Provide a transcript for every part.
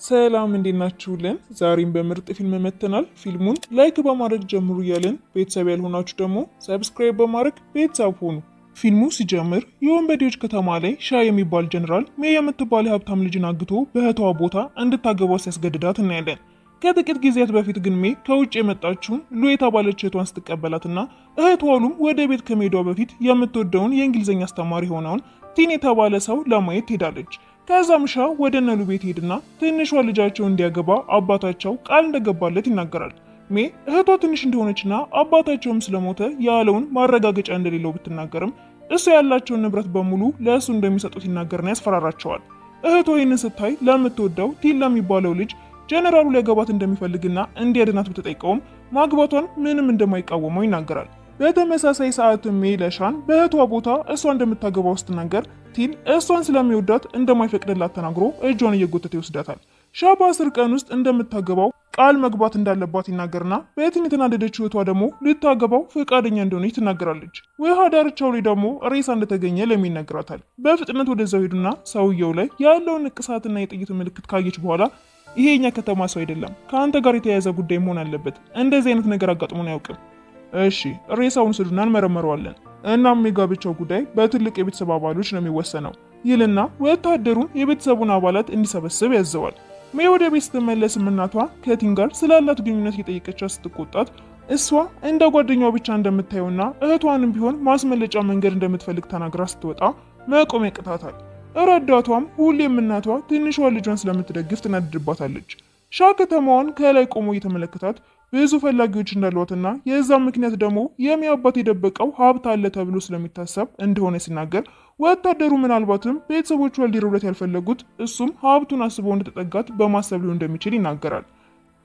ሰላም እንዴት ናችሁልን? ዛሬም በምርጥ ፊልም መተናል። ፊልሙን ላይክ በማድረግ ጀምሩ እያልን ቤተሰብ ያልሆናችሁ ደግሞ ሰብስክራይብ በማድረግ ቤተሰብ ሆኑ። ፊልሙ ሲጀምር የወንበዴዎች ከተማ ላይ ሻ የሚባል ጀነራል ሜ የምትባል የሀብታም ልጅን አግቶ በእህቷ ቦታ እንድታገባው ሲያስገድዳት እናያለን። ከጥቂት ጊዜያት በፊት ግን ሜ ከውጭ የመጣችውን ሉ የተባለች እህቷን ስትቀበላትና እህቷ ሉም ወደ ቤት ከመሄዷ በፊት የምትወደውን የእንግሊዝኛ አስተማሪ የሆነውን ቲን የተባለ ሰው ለማየት ትሄዳለች። ከዛም ሻ ወደ ነሉ ቤት ሄድና ትንሿ ልጃቸው እንዲያገባ አባታቸው ቃል እንደገባለት ይናገራል። ሜ እህቷ ትንሽ እንደሆነችና አባታቸውም ስለሞተ ያለውን ማረጋገጫ እንደሌለው ብትናገርም እሱ ያላቸውን ንብረት በሙሉ ለእሱ እንደሚሰጡት ይናገርና ያስፈራራቸዋል። እህቷ ይህንን ስታይ ለምትወደው ቲን ለሚባለው ልጅ ጀነራሉ ሊያገባት እንደሚፈልግና እንዲያድናት ብትጠይቀውም ማግባቷን ምንም እንደማይቃወመው ይናገራል። በተመሳሳይ ሰዓት ሜ ለሻን በእህቷ ቦታ እሷ እንደምታገባው ስትናገር ቲን እሷን ስለሚወዳት እንደማይፈቅድላት ተናግሮ እጇን እየጎተተ ይወስዳታል። ሻ በ10 ቀን ውስጥ እንደምታገባው ቃል መግባት እንዳለባት ይናገርና በቲን የተናደደችው እህቷ ደግሞ ልታገባው ፈቃደኛ እንደሆነች ትናገራለች። ውሃ ዳርቻው ላይ ደግሞ ሬሳ እንደተገኘ ለሚ ይነግራታል። በፍጥነት ወደዛው ሄዱና ሰውየው ላይ ያለውን ንቅሳትና የጥይት ምልክት ካየች በኋላ ይሄ የኛ ከተማ ሰው አይደለም፣ ከአንተ ጋር የተያያዘ ጉዳይ መሆን አለበት፣ እንደዚህ አይነት ነገር አጋጥሞን አያውቅም። እሺ ሬሳውን ስዱና እንመረምረዋለን። እናም የጋብቻው ጉዳይ በትልቅ የቤተሰብ አባሎች ነው የሚወሰነው ይልና ወታደሩን የቤተሰቡን አባላት እንዲሰበስብ ያዘዋል። ሜ ወደ ቤት ስትመለስም እናቷ ከቲን ጋር ስላላት ግንኙነት እየጠየቀቻት ስትቆጣት እሷ እንደ ጓደኛዋ ብቻ እንደምታየውና እህቷንም ቢሆን ማስመለጫ መንገድ እንደምትፈልግ ተናግራ ስትወጣ መቆም ያቅታታል። ረዳቷም ሁሌም እናቷ ትንሿ ልጇን ስለምትደግፍ ትናድድባታለች። ሻ ከተማዋን ከላይ ቆሞ እየተመለከታት ብዙ ፈላጊዎች እንዳሏትና የዛም ምክንያት ደግሞ የሚ አባት የደበቀው ሀብት አለ ተብሎ ስለሚታሰብ እንደሆነ ሲናገር ወታደሩ ምናልባትም ቤተሰቦቿ ሊረዱት ያልፈለጉት እሱም ሀብቱን አስበው እንደተጠጋት በማሰብ ሊሆን እንደሚችል ይናገራል።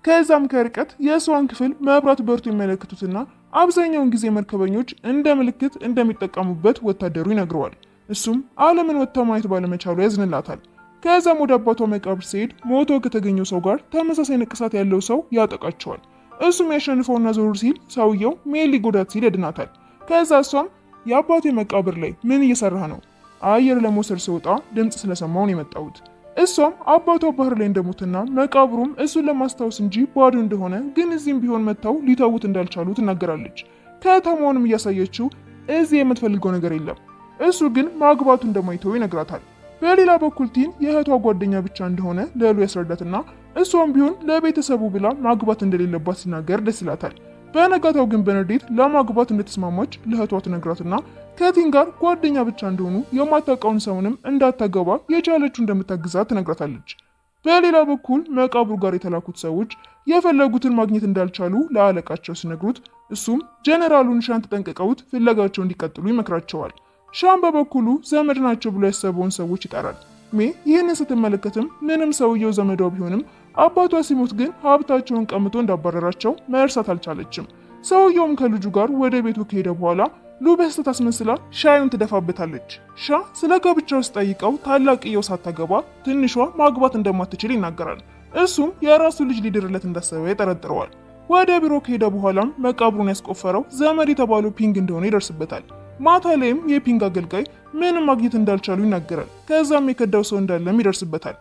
ከዛም ከርቀት የእሷን ክፍል መብራት በርቶ የሚመለከቱትና አብዛኛውን ጊዜ መርከበኞች እንደ ምልክት እንደሚጠቀሙበት ወታደሩ ይነግረዋል። እሱም ዓለምን ወጥታ ማየት ባለመቻሉ ያዝንላታል። ከዛም ወደ አባቷ መቃብር ሲሄድ ሞቶ ከተገኘው ሰው ጋር ተመሳሳይ ንቅሳት ያለው ሰው ያጠቃቸዋል። እሱም ያሸንፈውና ዞር ሲል ሰውየው ሜል ሊጎዳት ሲል ያድናታል። ከዛ እሷም የአባቴ መቃብር ላይ ምን እየሰራህ ነው? አየር ለመውሰድ ሲወጣ ድምፅ ስለሰማውን የመጣሁት። እሷም አባቷ ባህር ላይ እንደሞትና መቃብሩም እሱን ለማስታወስ እንጂ ባዶ እንደሆነ ግን እዚህም ቢሆን መጥተው ሊተዉት እንዳልቻሉ ትናገራለች። ከተማውንም እያሳየችው እዚህ የምትፈልገው ነገር የለም፣ እሱ ግን ማግባቱ እንደማይተው ይነግራታል። በሌላ በኩል ቲን የእህቷ ጓደኛ ብቻ እንደሆነ ለሉ ያስረዳትና እሷም ቢሆን ለቤተሰቡ ብላ ማግባት እንደሌለባት ሲናገር ደስ ይላታል። በነጋታው ግን በንዴት ለማግባት እንደተስማማች ለእህቷ ትነግራትና ከቲን ጋር ጓደኛ ብቻ እንደሆኑ የማታውቀውን ሰውንም እንዳታገባ የቻለችው እንደምታግዛት ትነግራታለች። በሌላ በኩል መቃብሩ ጋር የተላኩት ሰዎች የፈለጉትን ማግኘት እንዳልቻሉ ለአለቃቸው ሲነግሩት እሱም ጀነራሉን ሻን ተጠንቅቀውት ፍለጋቸው እንዲቀጥሉ ይመክራቸዋል። ሻን በበኩሉ ዘመድ ናቸው ብሎ ያሰበውን ሰዎች ይጠራል። ሜ ይህንን ስትመለከትም ምንም ሰውየው ዘመዷ ቢሆንም አባቷ ሲሞት ግን ሀብታቸውን ቀምቶ እንዳባረራቸው መርሳት አልቻለችም። ሰውየውም ከልጁ ጋር ወደ ቤቱ ከሄደ በኋላ ሉ በስህተት አስመስላ ሻዩን ትደፋበታለች። ሻ ስለ ጋብቻው ስጠይቀው ታላቅየው ሳታገባ ትንሿ ማግባት እንደማትችል ይናገራል። እሱም የራሱ ልጅ ሊድርለት እንዳሰበ ይጠረጥረዋል። ወደ ቢሮ ከሄደ በኋላም መቃብሩን ያስቆፈረው ዘመድ የተባለው ፒንግ እንደሆነ ይደርስበታል። ማታ ላይም የፒንግ አገልጋይ ምንም ማግኘት እንዳልቻሉ ይናገራል። ከዛም የከዳው ሰው እንዳለም ይደርስበታል።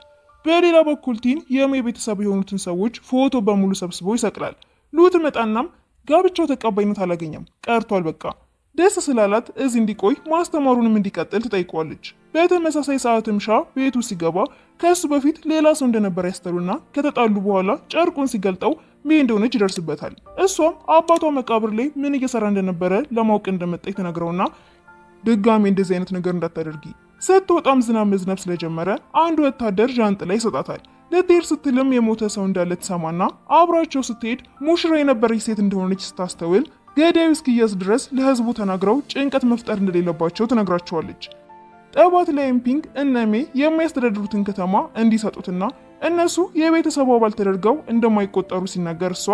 በሌላ በኩል ቲን የሜ ቤተሰብ የሆኑትን ሰዎች ፎቶ በሙሉ ሰብስቦ ይሰቅላል። ሉ ትመጣናም ጋብቻው ተቀባይነት አላገኘም ቀርቷል፣ በቃ ደስ ስላላት እዚህ እንዲቆይ ማስተማሩንም እንዲቀጥል ትጠይቀዋለች። በተመሳሳይ ሰዓትም ሻ ቤቱ ሲገባ ከእሱ በፊት ሌላ ሰው እንደነበር ያስተውልና ከተጣሉ በኋላ ጨርቁን ሲገልጠው ሜ እንደሆነች ይደርስበታል። እሷም አባቷ መቃብር ላይ ምን እየሰራ እንደነበረ ለማወቅ እንደመጣች ተነግረውና ድጋሜ እንደዚህ አይነት ነገር እንዳታደርጊ። ስትወጣም ዝናብ መዝነብ ስለጀመረ አንድ ወታደር ዣንጥላ ይሰጣታል። ልትሄድ ስትልም የሞተ ሰው እንዳለ ትሰማና አብራቸው ስትሄድ ሙሽራ የነበረች ሴት እንደሆነች ስታስተውል ገዳዩ እስኪያዝ ድረስ ለህዝቡ ተናግረው ጭንቀት መፍጠር እንደሌለባቸው ትነግራቸዋለች። ጠዋት ላይም ፒንግ እነ ሜ የሚያስተዳድሩትን ከተማ እንዲሰጡትና እነሱ የቤተሰቡ አባል ተደርገው እንደማይቆጠሩ ሲናገር እሷ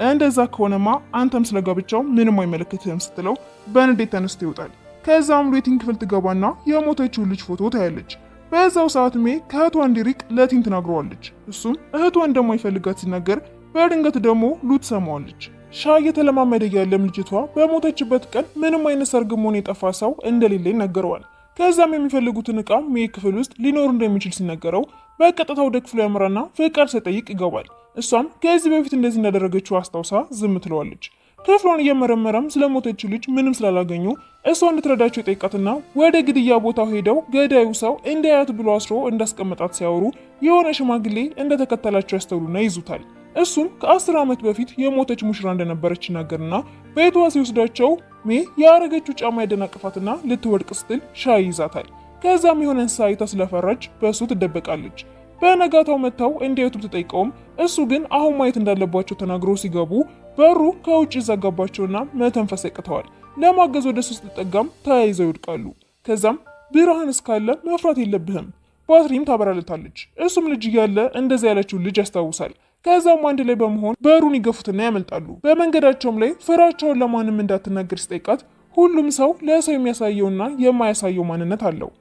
እንደዛ ከሆነማ አንተም ስለጋብቻው ምንም አይመለከትህም ስትለው በንዴት ተነስቶ ይወጣል። ከዛም ሉቲን ክፍል ትገባና የሞተችውን ልጅ ፎቶ ታያለች። በዛው ሰዓት ሜ ከእህቷ እንዲርቅ ለቲን ትናግረዋለች። እሱም እህቷ እንደማይፈልጋት ሲናገር በድንገት ደግሞ ሉ ትሰማዋለች። ሻ እየተለማመደ ያለም ልጅቷ በሞተችበት ቀን ምንም አይነት ሰርግም ሆነ የጠፋ ሰው እንደሌለ ይነገረዋል። ከዛም የሚፈልጉትን ዕቃ ሜ ክፍል ውስጥ ሊኖር እንደሚችል ሲነገረው በቀጥታ ወደ ክፍሉ ያመራና ፍቃድ ሳይጠይቅ ይገባል። እሷም ከዚህ በፊት እንደዚህ እንዳደረገችው አስታውሳ ዝም ትለዋለች። ክፍሏን እየመረመረም ስለሞተችው ልጅ ምንም ስላላገኙ እሷ እንድትረዳቸው የጠይቃትና ወደ ግድያ ቦታው ሄደው ገዳዩ ሰው እንዳያት ብሎ አስሮ እንዳስቀመጣት ሲያወሩ የሆነ ሽማግሌ እንደተከተላቸው ያስተውሉና ይዙታል። እሱም ከ10 ዓመት በፊት የሞተች ሙሽራ እንደነበረች ይናገርና ቤቷ ሲወስዳቸው ሜ ያረገችው ጫማ ያደናቅፋትና ልትወድቅ ስትል ሻይ ይዛታል። ከዛም የሆነ እንስሳ አይታ ስለፈራች በእሱ ትደበቃለች። በነጋታው መጥተው እንዲያዩት ብትጠይቀውም እሱ ግን አሁን ማየት እንዳለባቸው ተናግሮ ሲገቡ በሩ ከውጭ ይዘጋባቸውና መተንፈስ ያቅተዋል። ለማገዝ ወደ እሱ ስትጠጋም ተያይዘው ይወድቃሉ። ከዛም ብርሃን እስካለ መፍራት የለብህም ባትሪም ታበራለታለች። እሱም ልጅ እያለ እንደዛ ያለችውን ልጅ ያስታውሳል። ከዛም አንድ ላይ በመሆን በሩን ይገፉትና ያመልጣሉ። በመንገዳቸውም ላይ ፍራቻውን ለማንም እንዳትናገር ሲጠይቃት ሁሉም ሰው ለሰው የሚያሳየውና የማያሳየው ማንነት አለው።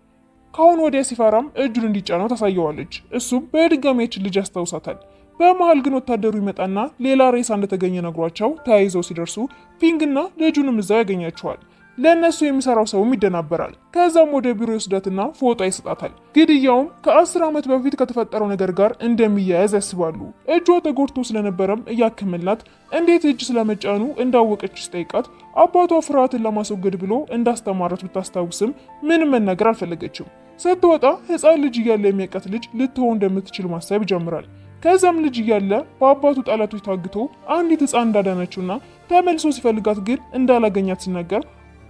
ካሁን ወዲያ ሲፈራም እጁን እንዲጫነው ታሳየዋለች። እሱም በድጋሚያችን ልጅ ያስታውሳታል። በመሃል ግን ወታደሩ ይመጣና ሌላ ሬሳ እንደተገኘ ነግሯቸው ተያይዘው ሲደርሱ ፒንግና ልጁንም እዛው ያገኛቸዋል። ለእነሱ የሚሰራው ሰውም ይደናበራል። ከዛም ወደ ቢሮ ይወስዳትና ፎጣ ይሰጣታል። ግድያውም ከ10 ዓመት በፊት ከተፈጠረው ነገር ጋር እንደሚያያዝ ያስባሉ። እጇ ተጎድቶ ስለነበረም እያከመላት እንዴት እጅ ስለመጫኑ እንዳወቀች ስጠይቃት አባቷ ፍርሃትን ለማስወገድ ብሎ እንዳስተማራት ብታስታውስም ምንም መናገር አልፈለገችም። ስትወጣ ሕፃን ልጅ እያለ የሚያውቃት ልጅ ልትሆን እንደምትችል ማሰብ ይጀምራል። ከዛም ልጅ እያለ በአባቱ ጠላቶች ታግቶ አንዲት ሕፃን እንዳዳነችውና ተመልሶ ሲፈልጋት ግን እንዳላገኛት ሲናገር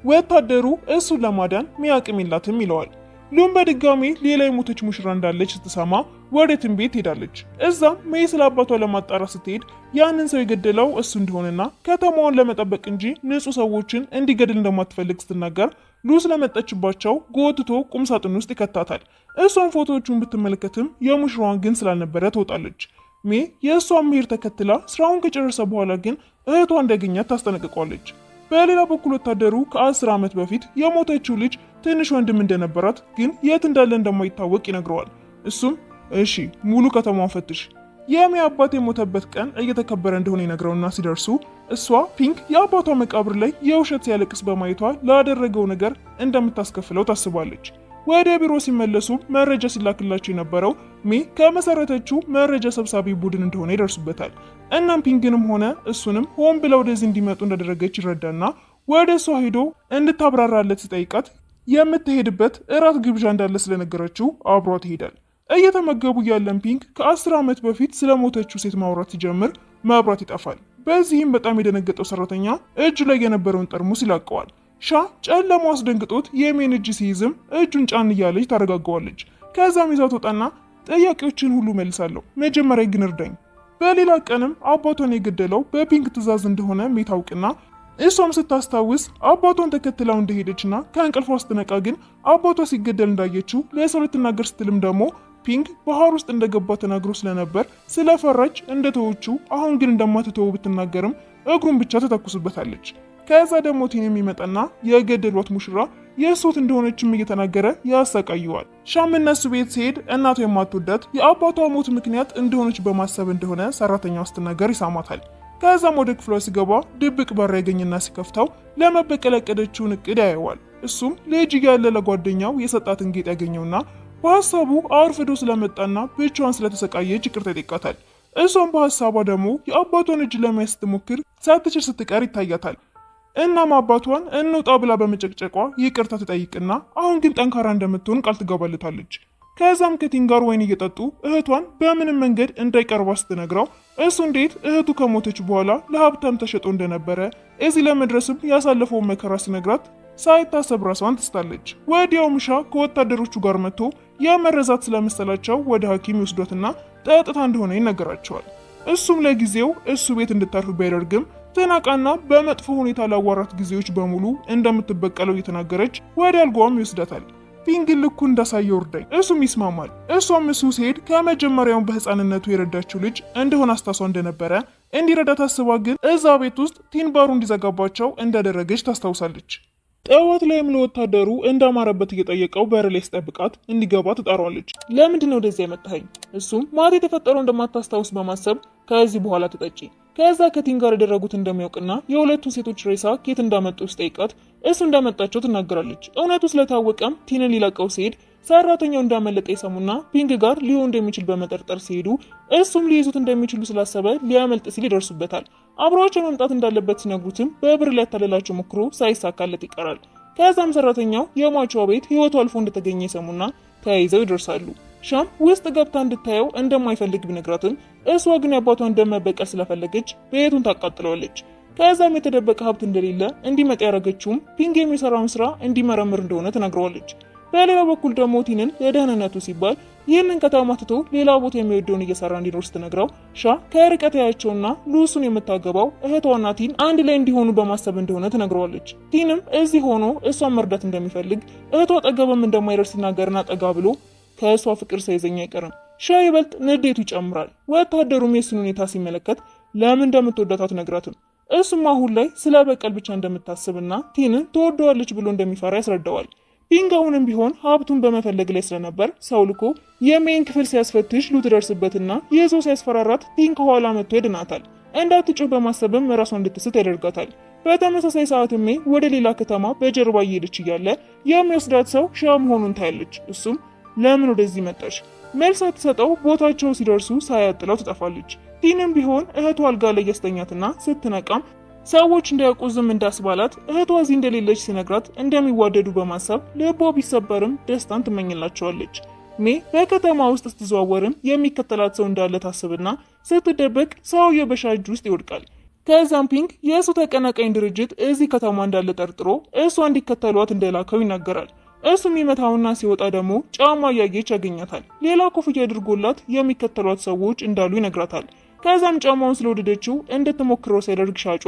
ወታደሩ እሱን ለማዳን ሚያቅም የላትም ይለዋል። ሉም በድጋሚ ሌላ የሞተች ሙሽራ እንዳለች ስትሰማ ወደ ትን ቤት ሄዳለች። እዛም ሜይ ስለ አባቷ ለማጣራት ስትሄድ ያንን ሰው የገደለው እሱ እንደሆነና ከተማዋን ለመጠበቅ እንጂ ንጹህ ሰዎችን እንዲገድል እንደማትፈልግ ስትናገር ሉ ስለመጠችባቸው ጎትቶ ቁምሳጥን ውስጥ ይከታታል። እሷን ፎቶዎቹን ብትመለከትም የሙሽራዋን ግን ስላልነበረ ትወጣለች። ሜይ የእሷን መሄድ ተከትላ ስራውን ከጨረሰ በኋላ ግን እህቷ እንዳገኛት ታስጠነቅቋለች። በሌላ በኩል ወታደሩ ከ10 ዓመት በፊት የሞተችው ልጅ ትንሽ ወንድም እንደነበራት ግን የት እንዳለ እንደማይታወቅ ይነግረዋል። እሱም እሺ ሙሉ ከተማውን ፈትሽ፣ የሜይ አባት የሞተበት ቀን እየተከበረ እንደሆነ ይነግረውና ሲደርሱ እሷ ፒንክ የአባቷ መቃብር ላይ የውሸት ሲያለቅስ በማየቷ ላደረገው ነገር እንደምታስከፍለው ታስባለች። ወደ ቢሮ ሲመለሱ መረጃ ሲላክላቸው የነበረው ሜይ ከመሰረተችው መረጃ ሰብሳቢ ቡድን እንደሆነ ይደርሱበታል። እናም ፒንግንም ሆነ እሱንም ሆን ብላ ወደዚህ እንዲመጡ እንዳደረገች ይረዳና ወደ እሷ ሄዶ እንድታብራራለት ሲጠይቃት የምትሄድበት እራት ግብዣ እንዳለ ስለነገረችው አብሯት ይሄዳል። እየተመገቡ ያለን ፒንክ ከ10 ዓመት በፊት ስለሞተችው ሴት ማውራት ሲጀምር መብራት ይጠፋል። በዚህም በጣም የደነገጠው ሰራተኛ እጁ ላይ የነበረውን ጠርሙስ ይላቀዋል። ሻ ጨለማው አስደንግጦት የሜን እጅ ሲይዝም እጁን ጫን እያለች ታረጋገዋለች። ከዛም ይዛት ወጣና ጥያቄዎችን ሁሉ መልሳለሁ፣ መጀመሪያ ግን እርዳኝ። በሌላ ቀንም አባቷን የገደለው በፒንክ ትዕዛዝ እንደሆነ ሜይ ታውቅና እሷም ስታስታውስ አባቷን ተከትላው እንደሄደችና ከእንቅልፏ ስትነቃ ግን አባቷ ሲገደል እንዳየችው ለሰው ልትናገር ስትልም ደግሞ ፒንክ ባህር ውስጥ እንደገባ ተናግሮ ስለነበር ስለፈራች እንደተወችው አሁን ግን እንደማትተው ብትናገርም እግሩን ብቻ ተተኩስበታለች። ከዛ ደግሞ ቲን የሚመጣና የገደሏት ሙሽራ የእሱት እንደሆነችም እየተናገረ ያሰቃየዋል። ሻም እነሱ ቤት ሲሄድ እናቱ የማትወዳት የአባቷ ሞት ምክንያት እንደሆነች በማሰብ እንደሆነ ሰራተኛዋ ስትናገር ይሳማታል። ከዛም ወደ ክፍሏ ሲገባ ድብቅ በር ያገኝና ሲከፍተው ለመበቀል ያቀደችውን እቅድ ያየዋል። እሱም ልጅ ያለ ለጓደኛው የሰጣትን ጌጥ ያገኘውና በሐሳቡ አርፍዶ ስለመጣና ብቻዋን ስለተሰቃየች ይቅርታ ይጠይቃታል። እሷም በሐሳቧ ደግሞ የአባቷን እጅ ለማየት ስትሞክር ሳትችል ስትቀር ይታያታል። እናም አባቷን እንውጣ ብላ በመጨቅጨቋ ይቅርታ ትጠይቅና አሁን ግን ጠንካራ እንደምትሆን ቃል ትገባለታለች። ከዛም ከቲን ጋር ወይን እየጠጡ እህቷን በምንም መንገድ እንዳይቀርባ ስትነግረው እሱ እንዴት እህቱ ከሞተች በኋላ ለሀብታም ተሸጦ እንደነበረ እዚህ ለመድረስም ያሳለፈውን መከራ ሲነግራት ሳይታሰብ ራሷን ትስታለች። ወዲያው ምሻ ከወታደሮቹ ጋር መጥቶ የመረዛት ስለመሰላቸው ወደ ሐኪም ይወስዷትና ጠጥታ እንደሆነ ይነገራቸዋል። እሱም ለጊዜው እሱ ቤት እንድታርፍ ቢያደርግም ተናቃና በመጥፎ ሁኔታ ላዋራት ጊዜዎች በሙሉ እንደምትበቀለው እየተናገረች ወደ አልጋዋም ይወስዳታል። ፒንግን ልኩ እንዳሳየው እርዳኝ፣ እሱም ይስማማል። እሷም እሱ ሲሄድ ከመጀመሪያውን በህፃንነቱ የረዳችው ልጅ እንደሆነ አስታሷ እንደነበረ እንዲረዳት አስባ ግን እዛ ቤት ውስጥ ቲን ባሩ እንዲዘጋባቸው እንዳደረገች ታስታውሳለች። ጠዋት ላይም ለወታደሩ እንዳማረበት እየጠየቀው በር ላይ ስጠብቃት እንዲገባ ትጠራዋለች። ለምንድን ነው ወደዚያ የመጣኸኝ? እሱም ማታ የተፈጠረው እንደማታስታውስ በማሰብ ከዚህ በኋላ ትጠጪ። ከዛ ከቲን ጋር ያደረጉት እንደሚያውቅና የሁለቱን ሴቶች ሬሳ ኬት እንዳመጡ ስጠይቃት እሱ እንዳመጣቸው ትናገራለች። እውነቱ ስለታወቀም ቲንን ሊለቀው ሲሄድ ሰራተኛው እንዳመለጠ ይሰሙና ፒንግ ጋር ሊሆን እንደሚችል በመጠርጠር ሲሄዱ እሱም ሊይዙት እንደሚችሉ ስላሰበ ሊያመልጥ ሲል ይደርሱበታል። አብሯቸው መምጣት እንዳለበት ሲነግሩትም በብር ሊያታልላቸው ሞክሮ ሳይሳካለት ይቀራል። ከዛም ሰራተኛው የሟቿ ቤት ህይወቱ አልፎ እንደተገኘ ይሰሙና ተያይዘው ይደርሳሉ። ሻም ውስጥ ገብታ እንድታየው እንደማይፈልግ ቢነግራትም እሷ ግን የአባቷን ደም መበቀል ስለፈለገች ቤቱን ታቃጥለዋለች። ከዛም የተደበቀ ሀብት እንደሌለ እንዲመጣ ያደረገችውም ፒንግ የሚሰራውን ስራ እንዲመረምር እንደሆነ ትነግረዋለች። በሌላ በኩል ደግሞ ቲንን ለደህንነቱ ሲባል ይህንን ከተማ ትቶ ሌላ ቦታ የሚወደውን እየሰራ እንዲኖር ስትነግረው ሻ ከርቀት ያያቸውና ሉሱን የምታገባው እህቷና ቲን አንድ ላይ እንዲሆኑ በማሰብ እንደሆነ ትነግረዋለች። ቲንም እዚህ ሆኖ እሷን መርዳት እንደሚፈልግ እህቷ ጠገብም እንደማይደርስ ሲናገርና ጠጋ ብሎ ከእሷ ፍቅር ሳይዘኝ አይቀርም። ሻ ይበልጥ ንዴቱ ይጨምራል። ወታደሩም የሱን ሁኔታ ሲመለከት ለምን እንደምትወዳት አትነግራትም። እሱም አሁን ላይ ስለ በቀል ብቻ እንደምታስብና ቲንን ትወደዋለች ብሎ እንደሚፈራ ያስረዳዋል። ፒንግ አሁንም ቢሆን ሀብቱን በመፈለግ ላይ ስለነበር ሰው ልኮ የሜን ክፍል ሲያስፈትሽ ሉትደርስበትና ይዞ ሲያስፈራራት ቲን ከኋላ መጥቶ ይድናታል። እንዳትጮህ በማሰብም ራሷን እንድትስት ያደርጋታል። በተመሳሳይ ሰዓት ሜ ወደ ሌላ ከተማ በጀርባ እየሄደች እያለ የሚወስዳት ሰው ሻ መሆኑን ታያለች። እሱም ለምን ወደዚህ መጣሽ? መልስ ሳትሰጠው ቦታቸው ሲደርሱ ሳያጥለው ትጠፋለች። ቲንም ቢሆን እህቷ አልጋ ላይ ያስተኛትና ስትነቃም ሰዎች እንዳያውቁ ዝም እንዳስባላት እህቷ እዚህ እንደሌለች ሲነግራት እንደሚዋደዱ በማሰብ ልቧ ቢሰበርም ደስታን ትመኝላቸዋለች። ሜ በከተማ ውስጥ ስትዘዋወርም የሚከተላት ሰው እንዳለ ታስብና ስትደበቅ ሰውየው በሻ እጅ ውስጥ ይወድቃል። ከዛም ፒንግ የእሱ ተቀናቃኝ ድርጅት እዚህ ከተማ እንዳለ ጠርጥሮ እሷ እንዲከተሏት እንደላከው ይናገራል። እሱ የሚመታውና ሲወጣ ደግሞ ጫማ እያየች ያገኛታል። ሌላ ኮፍያ አድርጎላት የሚከተሏት ሰዎች እንዳሉ ይነግራታል። ከዛም ጫማውን ስለወደደችው እንድትሞክረው ሲያደርግ ሻጯ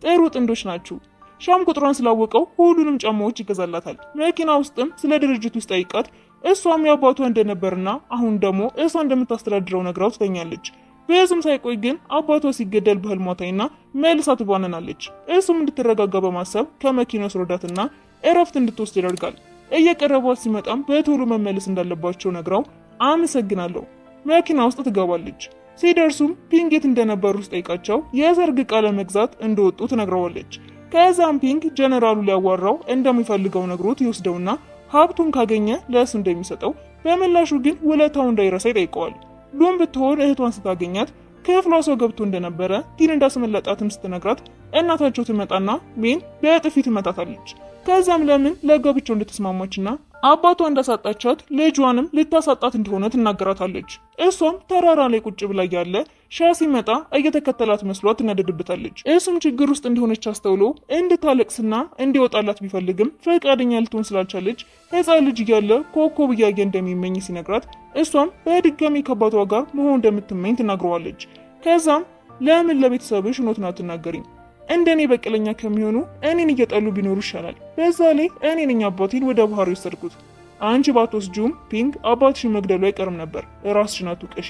ጥሩ ጥንዶች ናችሁ። ሻም ቁጥሯን ስላወቀው ሁሉንም ጫማዎች ይገዛላታል። መኪና ውስጥም ስለ ድርጅቱ ውስጥ ጠይቃት እሷም የአባቷ እንደነበርና አሁን ደግሞ እሷ እንደምታስተዳድረው ነግራው ትተኛለች። ብዙም ሳይቆይ ግን አባቷ ሲገደል በህልሟ ታይና መልሳ ትባነናለች። እሱም እንድትረጋጋ በማሰብ ከመኪናው ስሮዳትና እረፍት እንድትወስድ ያደርጋል። እየቀረቧት ሲመጣም በቶሎ መመለስ እንዳለባቸው ነግራው አመሰግናለሁ መኪና ውስጥ ትገባለች። ሲደርሱም ፒንግ የት እንደነበሩ ጠይቃቸው የሰርግ ዕቃ ለመግዛት እንደወጡ ትነግረዋለች። ከዛም ፒንግ ጀነራሉ ሊያዋራው እንደሚፈልገው ነግሮት ይወስደውና ሀብቱን ካገኘ ለእሱ እንደሚሰጠው በምላሹ ግን ውለታው እንዳይረሳ ይጠይቀዋል። ሉም ብትሆን እህቷን ስታገኛት ክፍሏ ሰው ገብቶ እንደነበረ ቲን እንዳስመለጣትም ስትነግራት እናታቸው ትመጣና ሜን በጥፊ ትመታታለች። ከዛም ለምን ለጋብቻው እንደተስማማችና አባቷ እንዳሳጣቻት ልጇንም ልታሳጣት እንደሆነ ትናገራታለች። እሷም ተራራ ላይ ቁጭ ብላ ያለ ሻ ሲመጣ እየተከተላት መስሏት ትናደድብታለች። እሱም ችግር ውስጥ እንደሆነች አስተውሎ እንድታለቅስና እንዲወጣላት ቢፈልግም ፈቃደኛ ልትሆን ስላልቻለች ሕፃን ልጅ እያለ ኮከብ እያየ እንደሚመኝ ሲነግራት እሷም በድጋሚ ከአባቷ ጋር መሆን እንደምትመኝ ትናግረዋለች። ከዛም ለምን ለቤተሰብሽ እውነቱን አትናገሪም? እንደኔ በቀለኛ ከሚሆኑ እኔን እየጠሉ ቢኖሩ ይሻላል። በዛ ላይ እኔ ነኝ አባቴን ወደ ባህር የወሰድኩት። አንቺ ባትወስጂውም ፒንግ አባትሽን መግደሉ አይቀርም ነበር። ራስሽን አትውቀሺ።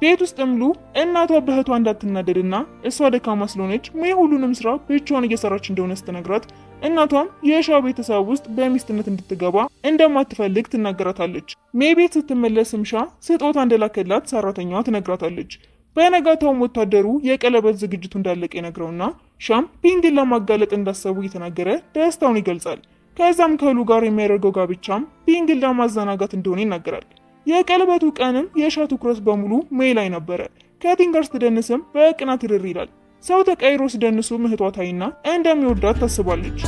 ቤት ውስጥ ሉ እናቷ በእህቷ እንዳትናደድና እሷ ደካማ ስለሆነች ሜ ሁሉንም ስራ ብቻዋን እየሰራች እንደሆነ ስትነግራት እናቷም የሻ ቤተሰብ ውስጥ በሚስትነት እንድትገባ እንደማትፈልግ ትናገራታለች። ሜ ቤት ስትመለስም ሻ ስጦታ እንደላከላት ሰራተኛዋ ትነግራታለች። በነጋታውም ወታደሩ የቀለበት ዝግጅቱ እንዳለቀ ይነግረውና ሻም ፒንግን ለማጋለጥ እንዳሰቡ እየተናገረ ደስታውን ይገልጻል። ከዛም ከሉ ጋር የሚያደርገው ጋብቻም ፒንግን ለማዘናጋት እንደሆነ ይናገራል። የቀለበቱ ቀንም የሻ ትኩረት በሙሉ ሜ ላይ ነበረ። ከቲን ጋር ስትደንስም በቅናት ይርር ይላል። ሰው ተቀይሮ ሲደንሱ እህቷ ታይና እንደሚወዳት ታስባለች።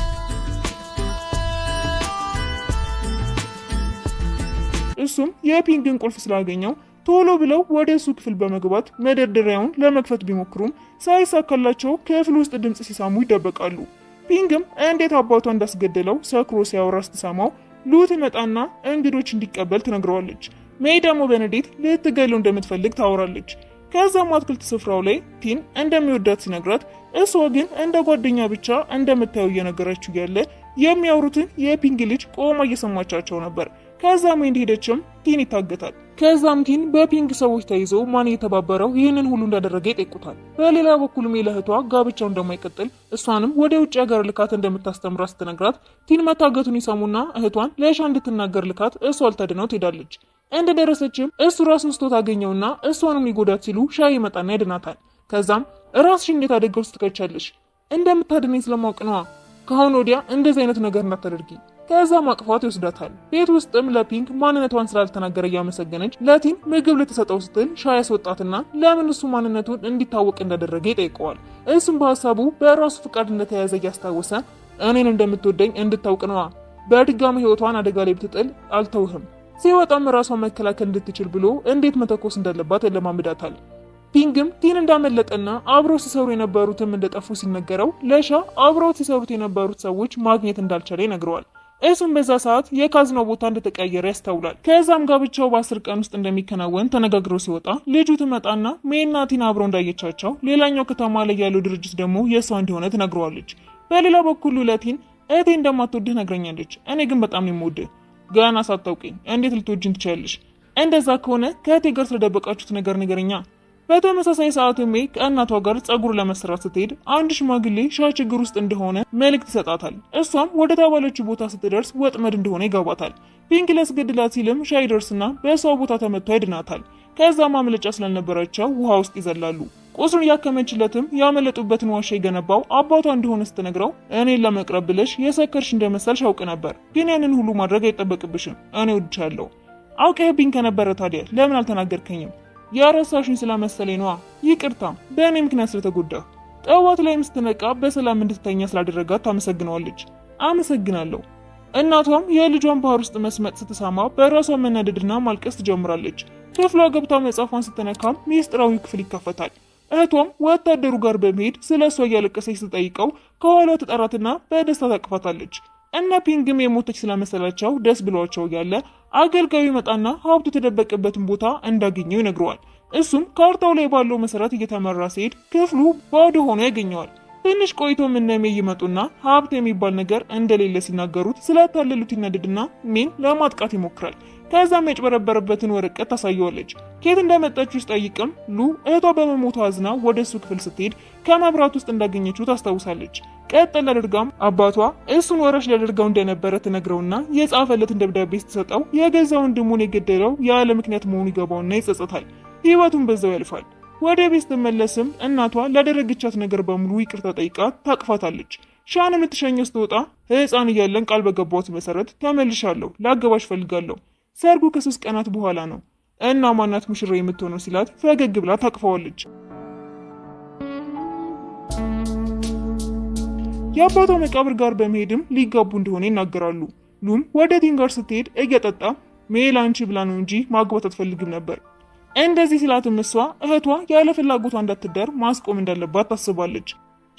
እሱም የፒንግን ቁልፍ ስላገኘው ቶሎ ብለው ወደ እሱ ክፍል በመግባት መደርደሪያውን ለመክፈት ቢሞክሩም ሳይሳካላቸው ክፍል ውስጥ ድምጽ ሲሰሙ ይደበቃሉ። ፒንግም እንዴት አባቷ እንዳስገደለው ሰክሮ ሲያወራ ስትሰማው ሉ ትመጣና እንግዶች እንዲቀበል ትነግረዋለች። ሜይ ደግሞ በንዴት ልትገለው እንደምትፈልግ ታወራለች። ከዛም አትክልት ስፍራው ላይ ቲን እንደሚወዳት ሲነግራት እሷ ግን እንደ ጓደኛ ብቻ እንደምታየው እየነገረችው ያለ የሚያወሩትን የፒንግ ልጅ ቆማ እየሰማቻቸው ነበር። ከዛም እንደሄደችም ቲን ይታገታል። ከዛም ቲን በፒንግ ሰዎች ተይዘው ማን የተባበረው ይህንን ሁሉ እንዳደረገ ይጠይቁታል። በሌላ በኩል ሜ ለእህቷ ጋብቻው እንደማይቀጥል እሷንም ወደ ውጭ ሀገር ልካት እንደምታስተምራት ስትነግራት ቲን መታገቱን ይሰሙና እህቷን ለሻ እንድትናገር ልካት እሷ አልታድነው ትሄዳለች። እንደደረሰችም እሱ ራሱን ስቶ ታገኘውና እሷንም ሊጎዳት ሲሉ ሻ ይመጣና ያድናታል። ከዛም ራስሽን እንዴት አደጋ ውስጥ ትከቻለሽ? እንደምታድነኝ ስለማውቅ ነዋ። ከአሁን ወዲያ እንደዚህ አይነት ነገር እንዳታደርጊ። ከዛም አቅፏት ይወስዳታል። ቤት ውስጥም ለፒንክ ማንነቷን ስላልተናገረ እያመሰገነች ለቲን ምግብ ልትሰጠው ስትል ሻይ ያስወጣትና ለምን እሱ ማንነቱን እንዲታወቅ እንዳደረገ ይጠይቀዋል። እሱም በሀሳቡ በራሱ ፍቃድ እንደተያዘ እያስታወሰ እኔን እንደምትወደኝ እንድታውቅ ነዋ፣ በድጋሚ ህይወቷን አደጋ ላይ ብትጥል አልተውህም፣ ሲወጣም ራሷን መከላከል እንድትችል ብሎ እንዴት መተኮስ እንዳለባት ያለማምዳታል። ፒንግም ቲን እንዳመለጠና አብረው ሲሰሩ የነበሩትም እንደጠፉ ሲነገረው ለሻ አብረው ሲሰሩት የነበሩት ሰዎች ማግኘት እንዳልቻለ ይነግረዋል። እሱም በዛ ሰዓት የካዝናው ቦታ እንደተቀየረ ያስተውላል። ከዛም ጋብቻው በ10 ቀን ውስጥ እንደሚከናወን ተነጋግረው ሲወጣ ልጁ ትመጣና ሜና ቲን አብረው እንዳየቻቸው፣ ሌላኛው ከተማ ላይ ያለው ድርጅት ደግሞ የእሷ እንደሆነ ትነግረዋለች። በሌላ በኩል ለቲን እህቴ እንደማትወድህ ነግረኛለች፣ እኔ ግን በጣም ነው የምወድህ፣ ገና ሳታውቂኝ እንዴት ልትወጂኝ ትችያለሽ? እንደዛ ከሆነ ከእህቴ ጋር ስለደበቃችሁት ነገር ንገረኛ። በተመሳሳይ ሰዓት ሜ ከእናቷ ጋር ጸጉር ለመስራት ስትሄድ አንድ ሽማግሌ ሻ ችግር ውስጥ እንደሆነ መልእክት ይሰጣታል። እሷም ወደ ተባለችው ቦታ ስትደርስ ወጥመድ እንደሆነ ይገባታል። ፒንክ ሊያስገድላት ሲልም ሻ ይደርስና በሰው ቦታ ተመቶ ያድናታል። ከዛ ማምለጫ ስላልነበራቸው ውሃ ውስጥ ይዘላሉ። ቁስሉን ያከመችለትም ያመለጡበትን ዋሻ የገነባው አባቷ እንደሆነ ስትነግረው እኔን ለመቅረብ ብለሽ የሰከርሽ እንደመሰልሽ አውቅ ነበር፣ ግን ያንን ሁሉ ማድረግ አይጠበቅብሽም፣ እኔ ወድቻለሁ። አውቀህብኝ ከነበረ ታዲያ ለምን አልተናገርከኝም? ያረሳሽኝ ስለመሰለኝ ነዋ፣ ይቅርታ በእኔ ምክንያት ስለተጎዳህ። ጠዋት ላይም ስትነቃ በሰላም እንድትተኛ ስላደረጋት ታመሰግነዋለች። አመሰግናለሁ። እናቷም የልጇን ባህር ውስጥ መስመጥ ስትሰማ በራሷ መናደድና ማልቀስ ትጀምራለች። ክፍሏ ገብታ መጽሐፏን ስትነካም ሚስጥራዊ ክፍል ይከፈታል። እህቷም ወታደሩ ጋር በመሄድ ስለ እሷ እያለቀሰች ስትጠይቀው ከኋላ ትጠራትና በደስታ ታቅፋታለች። እነ ፒንግም የሞተች ስለመሰላቸው ደስ ብሏቸው ያለ አገልጋዩ ይመጣና ሀብቱ የተደበቀበትን ቦታ እንዳገኘው ይነግረዋል። እሱም ካርታው ላይ ባለው መሰረት እየተመራ ሲሄድ ክፍሉ ባዶ ሆኖ ያገኘዋል። ትንሽ ቆይቶም እነ ሜ ይመጡና ሀብት የሚባል ነገር እንደሌለ ሲናገሩት ስላታለሉት ይናደድና ሜን ለማጥቃት ይሞክራል። ከዛም ያጭበረበረበትን ወረቀት ታሳየዋለች። ከየት እንደመጣች ጠይቅም ሉ እህቷ በመሞቷ አዝና ወደ እሱ ክፍል ስትሄድ ከመብራት ውስጥ እንዳገኘችው ታስታውሳለች። ቀጥል አድርጋም አባቷ እሱን ወራሽ ሊያደርገው እንደነበረ ትነግረውና የጻፈለትን ደብዳቤ ስትሰጠው የገዛ ወንድሙን የገደለው ያለ ምክንያት መሆኑ ይገባውና ይጸጸታል። ህይወቱን በዛው ያልፋል። ወደ ቤት ስትመለስም እናቷ ላደረገቻት ነገር በሙሉ ይቅርታ ጠይቃ ታቅፋታለች። ሻን የምትሸኘው ስትወጣ ህፃን እያለን ቃል በገባሁት መሰረት ተመልሻለሁ፣ ላገባሽ ፈልጋለሁ፣ ሰርጉ ከ3 ቀናት በኋላ ነው እና ማናት ሙሽራ የምትሆነው ሲላት ፈገግ ብላ ታቅፈዋለች። የአባቷ መቃብር ጋር በመሄድም ሊጋቡ እንደሆነ ይናገራሉ። ሉም ወደ ቲን ጋር ስትሄድ እየጠጣ ሜል አንቺ ብላ ነው እንጂ ማግባት አትፈልግም ነበር። እንደዚህ ሲላትም እሷ እህቷ ያለ ፍላጎቷ እንዳትዳር ማስቆም እንዳለባት ታስባለች።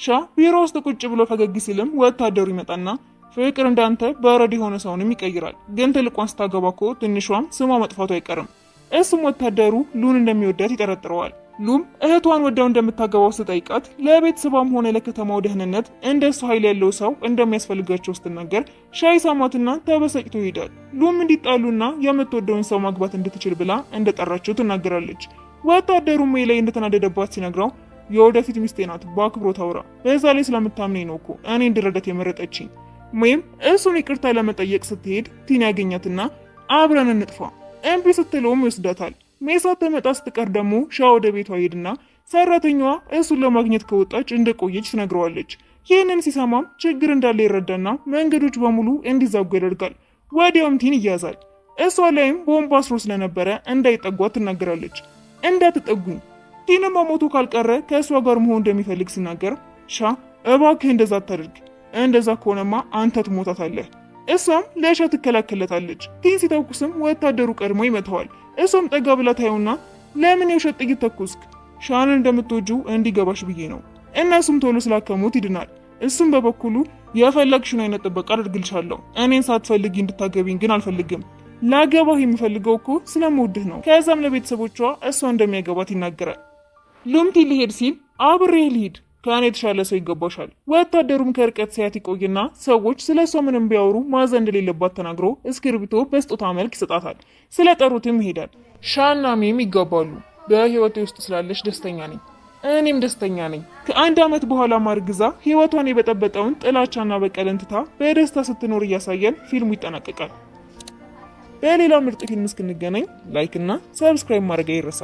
ሻ ቢሮ ውስጥ ቁጭ ብሎ ፈገግ ሲልም ወታደሩ ይመጣና ፍቅር እንዳንተ በረድ የሆነ ሰውንም ይቀይራል፣ ግን ትልቋን ስታገባ እኮ ትንሿም ስሟ መጥፋቱ አይቀርም። እሱም ወታደሩ ሉን እንደሚወዳት ይጠረጥረዋል። ሉም እህቷን ወዳው እንደምታገባው ስትጠይቃት ለቤተሰቧም ሆነ ለከተማው ደህንነት እንደሱ ኃይል ያለው ሰው እንደሚያስፈልጋቸው ስትናገር ሻይ ሳማትና ተበሳጭቶ ይሄዳል። ሉም እንዲጣሉና የምትወደውን ሰው ማግባት እንድትችል ብላ እንደጠራቸው ትናገራለች። ወታደሩ ሜ ላይ እንደተናደደባት ሲነግረው የወደፊት ሚስቴ ናት፣ በአክብሮት አውራ፣ በዛ ላይ ስለምታምነኝ ነው እኮ እኔ እንድረዳት የመረጠችኝ። ሜም እሱን ይቅርታ ለመጠየቅ ስትሄድ ቲን ያገኛትና አብረን እንጥፋ እምቢ ስትለውም ይወስዳታል። ሜሳት ተመጣ ስትቀር ደግሞ ሻ ወደ ቤቷ ሄድና ሰራተኛዋ እሱን ለማግኘት ከወጣች እንደቆየች ትነግረዋለች። ይህንን ሲሰማም ችግር እንዳለ ይረዳና መንገዶች በሙሉ እንዲዛጉ ያደርጋል። ወዲያውም ቲን ይያዛል። እሷ ላይም ቦምብ አስሮ ስለነበረ እንዳይጠጓት ትናገራለች። እንዳትጠጉኝ። ቲንም መሞቱ ካልቀረ ከእሷ ጋር መሆን እንደሚፈልግ ሲናገር ሻ እባክህ እንደዛ አታድርግ፣ እንደዛ ከሆነማ አንተ ትሞታታለህ። እሷም ለሻ ትከላከለታለች። ቲን ሲተኩስም ወታደሩ ቀድሞ ይመታዋል። እሷም ጠጋ ብላ ታየውና ለምን የውሸት ጥይት ተኩስክ? ሻንን እንደምትወጂው እንዲገባሽ ብዬ ነው። እነሱም ቶሎ ስላከሙት ይድናል። እሱም በበኩሉ የፈለግሽውን አይነት ጥበቃ አድርግልሻለሁ፣ እኔን ሳትፈልጊ እንድታገቢኝ ግን አልፈልግም። ላገባህ የሚፈልገው እኮ ስለምወድህ ነው። ከዛም ለቤተሰቦቿ እሷ እንደሚያገባት ይናገራል። ሉም ቲን ሊሄድ ሲል አብሬህ ልሂድ፣ ከእኔ የተሻለ ሰው ይገባሻል። ወታደሩም ከርቀት ሲያት ይቆይና ሰዎች ስለ እሷ ምንም ቢያወሩ ማዘን እንደሌለባት ተናግሮ እስክርቢቶ በስጦታ መልክ ይሰጣታል። ስለ ጠሩትም ይሄዳል። ሻና ሜም ይጋባሉ። በህይወቴ ውስጥ ስላለሽ ደስተኛ ነኝ፣ እኔም ደስተኛ ነኝ። ከ1 ዓመት በኋላ ማርግዛ ህይወቷን የበጠበጠውን ጥላቻና በቀልን ትታ በደስታ ስትኖር እያሳየን ፊልሙ ይጠናቀቃል። በሌላ ምርጥ ፊልም እስክንገናኝ ላይክ እና ሰብስክራይብ ማድረግ አይረሳ።